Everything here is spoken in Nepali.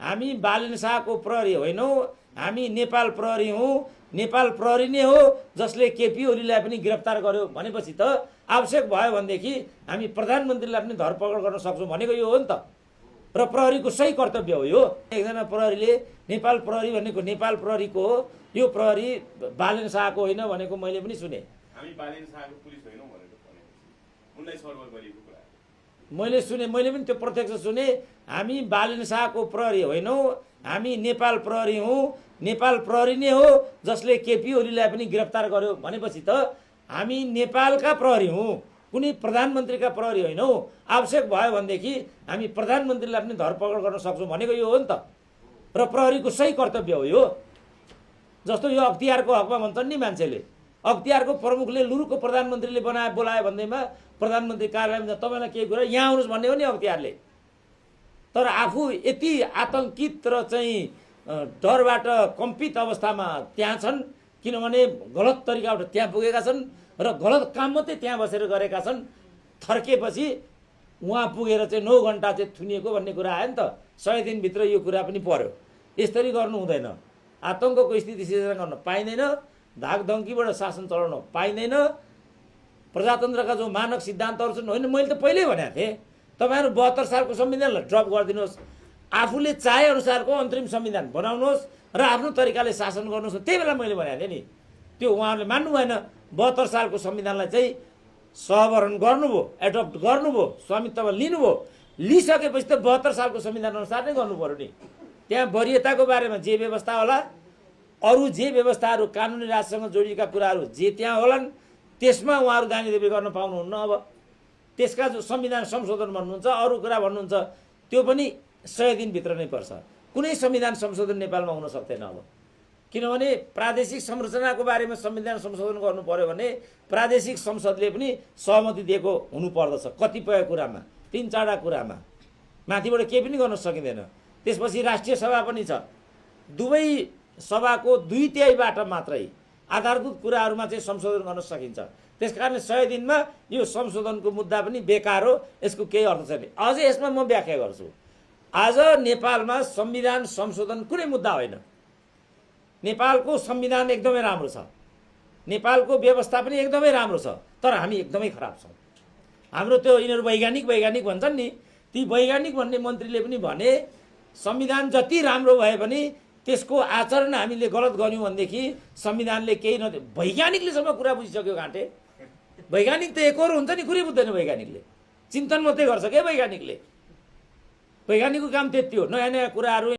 हामी बालेन शाहको प्रहरी होइनौँ, हामी नेपाल प्रहरी हौँ, नेपाल प्रहरी नै हो जसले केपी ओलीलाई पनि गिरफ्तार गर्यो भनेपछि त आवश्यक भयो भनेदेखि हामी प्रधानमन्त्रीलाई पनि धरपकड गर्न सक्छौँ भनेको यो हो नि त। र प्रहरीको सही कर्तव्य हो यो। एकजना प्रहरीले नेपाल प्रहरी भनेको नेपाल प्रहरीको हो, यो प्रहरी बालेन शाहको होइन भनेको मैले पनि सुने। हामी बालेन शाहको पुलिस होइनौँ भनेको उनलाई सर्भर गरिएको कुरा मैले सुने, मैले पनि त्यो प्रत्यक्ष सुने। हामी बालेन शाहको प्रहरी होइनौँ, हामी नेपाल प्रहरी हौँ, नेपाल प्रहरी नै हो जसले केपी ओलीलाई पनि गिरफ्तार गर्यो भनेपछि त हामी नेपालका प्रहरी हौँ, कुनै प्रधानमन्त्रीका प्रहरी होइनौँ। आवश्यक भयो भनेदेखि हामी प्रधानमन्त्रीलाई पनि धरपकड गर्न सक्छौँ भनेको यो हो नि त। र प्रहरीको सही कर्तव्य हो यो। जस्तो यो अख्तियारको हकमा भन्छन् नि मान्छेले, अख्तियारको प्रमुखले लुरुको प्रधानमन्त्रीले बोलायो भन्दैमा प्रधानमन्त्री कार्यालयमा तपाईँलाई केही कुरा यहाँ आउनुहोस् भन्ने हो नि अख्तियारले। तर आफू यति आतङ्कित र चाहिँ डरबाट कम्पित अवस्थामा त्यहाँ छन्, किनभने गलत तरिकाबाट त्यहाँ पुगेका छन् र गलत काम मात्रै त्यहाँ बसेर गरेका छन्। थर्केपछि उहाँ पुगेर चाहिँ 9 घन्टा चाहिँ थुनिएको भन्ने कुरा आयो नि त। 100 दिनभित्र यो कुरा पनि पर्यो। यसरी गर्नु हुँदैन। आतङ्कको स्थिति सिर्जना गर्न पाइँदैन, धाकधम्कीबाट शासन चलाउन पाइँदैन। प्रजातन्त्रका जो मानक सिद्धान्तहरू छन्, होइन मैले त पहिल्यै भनेको थिएँ तपाईँहरू 72 सालको संविधानलाई ड्रप गरिदिनुहोस्, आफूले चाहे अनुसारको अन्तरिम संविधान बनाउनुहोस् र आफ्नो तरिकाले शासन गर्नुहोस्। त्यही बेला मैले भनेको थिएँ नि, त्यो उहाँहरूले मान्नु भएन। 72 सालको संविधानलाई चाहिँ सहरण गर्नुभयो, एडप्ट गर्नुभयो, स्वामित्वमा लिनुभयो। लिइसकेपछि त 72 सालको संविधान अनुसार नै गर्नु पर्यो नि। त्यहाँ वरियताको बारेमा जे व्यवस्था होला, अरू जे व्यवस्थाहरू कानुनी राजसँग जोडिएका कुराहरू जे त्यहाँ होलान्, त्यसमा उहाँहरू दानीदेवी गर्न पाउनुहुन्न। अब त्यसका जो संविधान संशोधन भन्नुहुन्छ, अरू कुरा भन्नुहुन्छ, त्यो पनि 100 दिनभित्र नै पर्छ। कुनै संविधान संशोधन नेपालमा हुन सक्दैन अब, किनभने प्रादेशिक संरचनाको बारेमा संविधान संशोधन गर्नु पर्यो भने प्रादेशिक संसदले पनि सहमति दिएको हुनुपर्दछ। कतिपय कुरामा, 3-4 कुरामा माथिबाट केही पनि गर्न सकिँदैन। त्यसपछि राष्ट्रिय सभा पनि छ। दुवै सभाको 2/3बाट मात्रै आधारभूत कुराहरूमा चाहिँ संशोधन गर्न सकिन्छ। त्यसकारण 100 दिनमा यो संशोधनको मुद्दा पनि बेकार हो, यसको केही अर्थ छैन। अझै यसमा म व्याख्या गर्छु। आज नेपालमा संविधान संशोधन कुनै मुद्दा होइन। नेपालको संविधान एकदमै राम्रो छ, नेपालको व्यवस्था पनि एकदमै राम्रो छ, तर हामी एकदमै खराब छौँ। हाम्रो त्यो यिनीहरू वैज्ञानिक भन्छन् नि, ती वैज्ञानिक भन्ने मन्त्रीले पनि भने संविधान जति राम्रो भए पनि त्यसको आचरण हामीले गलत गर्यौँ भनेदेखि संविधानले केही नदियो। वैज्ञानिकले सबै कुरा बुझिसक्यो घाँटे। वैज्ञानिक त एकोहोरो हुन्छ नि, कुरै बुझ्दैन वैज्ञानिकले, चिन्तन मात्रै गर्छ क्या वैज्ञानिकले। वैज्ञानिकको काम त्यति हो, नयाँ नयाँ कुराहरू